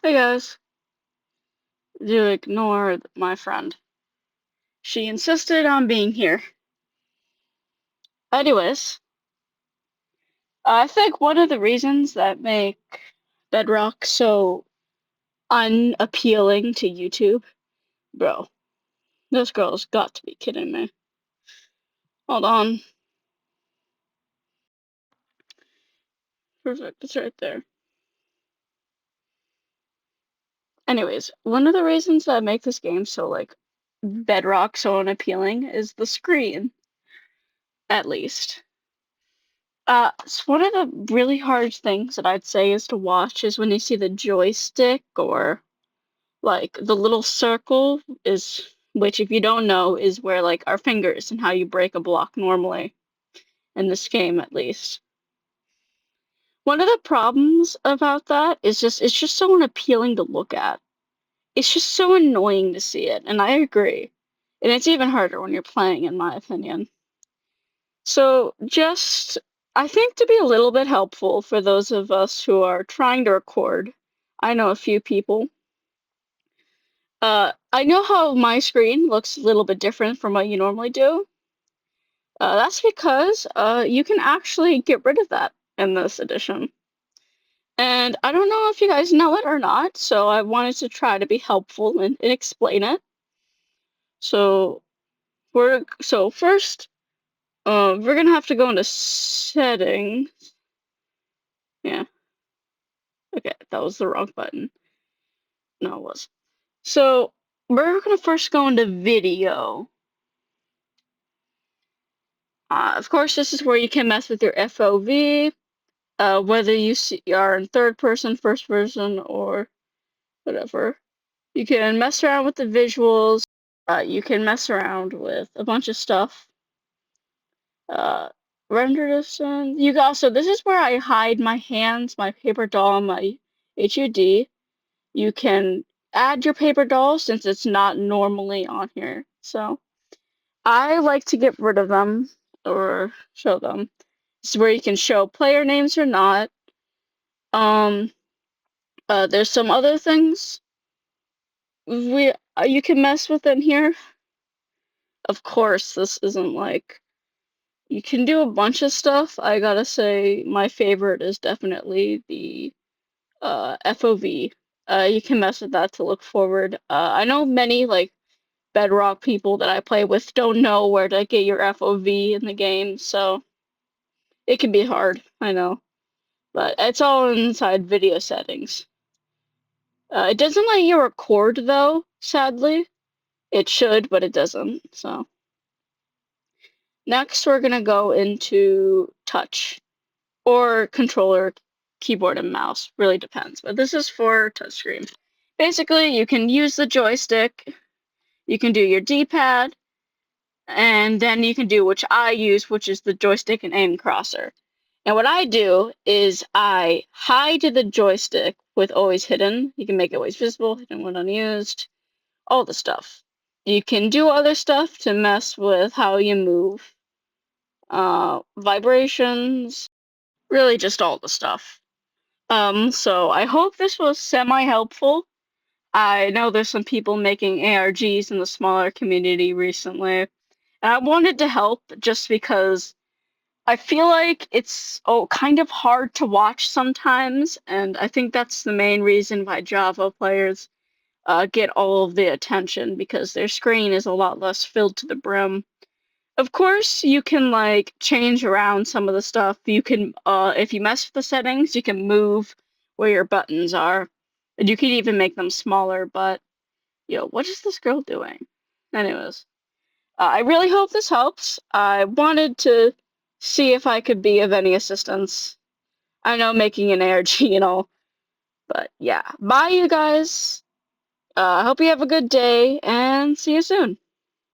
Hey guys, do ignore my friend. She insisted on being here. Anyways, I think one of the reasons that make Bedrock so unappealing to YouTube, bro, this girl's got to be kidding me. Hold on. Perfect, it's right there. Anyways, one of the reasons that make this game so Bedrock so unappealing is the screen, at least. It's one of the really hard things that I'd say is to watch is when you see the joystick or like the little circle is, which if you don't know, is where like our fingers and how you break a block normally in this game at least. One of the problems about that is just it's just so unappealing to look at. It's just so annoying to see it, and I agree. And it's even harder when you're playing, in my opinion. So just I think to be a little bit helpful for those of us who are trying to record, I know a few people. I know how my screen looks a little bit different from what you normally do. That's because you can actually get rid of that in this edition. And I don't know if you guys know it or not, so I wanted to try to be helpful and explain it. So first, we're gonna have to go into settings. Yeah, okay, that was the wrong button. No, it was. So we're gonna first go into video. Of course, this is where you can mess with your FOV, whether are in third person, first person, or whatever. You can mess around with the visuals. You can mess around with a bunch of stuff. Uh, Render distance. You can also, this is where I hide my hands, my paper doll, and my HUD. You can add your paper doll since it's not normally on here. So I like to get rid of them or show them. This is where you can show player names or not. Um, there's some other things you can mess with in here. Of course, this isn't like you can do a bunch of stuff. I gotta say, my favorite is definitely the FOV. You can mess with that to look forward. I know many like Bedrock people that I play with don't know where to get your FOV in the game, so it can be hard. I know, but it's all inside video settings. It doesn't let you record though, sadly. It should, but it doesn't. So next we're gonna go into touch or controller, keyboard and mouse. Really depends, but this is for touchscreen. Basically, you can use the joystick, you can do your D-pad, and then you can do which I use, which is the joystick and aim crosser. And what I do is I hide the joystick with always hidden. You can make it always visible, hidden when unused, all the stuff. You can do other stuff to mess with how you move, vibrations, really just all the stuff. So I hope this was semi-helpful. I know there's some people making ARGs in the smaller community recently, and I wanted to help just because I feel like it's kind of hard to watch sometimes, and I think that's the main reason why Java players get all of the attention because their screen is a lot less filled to the brim. Of course, you can like change around some of the stuff. You can, if you mess with the settings, you can move where your buttons are, and you can even make them smaller. But what is this girl doing? Anyways, I really hope this helps. I wanted to see if I could be of any assistance. I know making an ARG and all, but yeah. Bye, you guys. I hope you have a good day, and see you soon.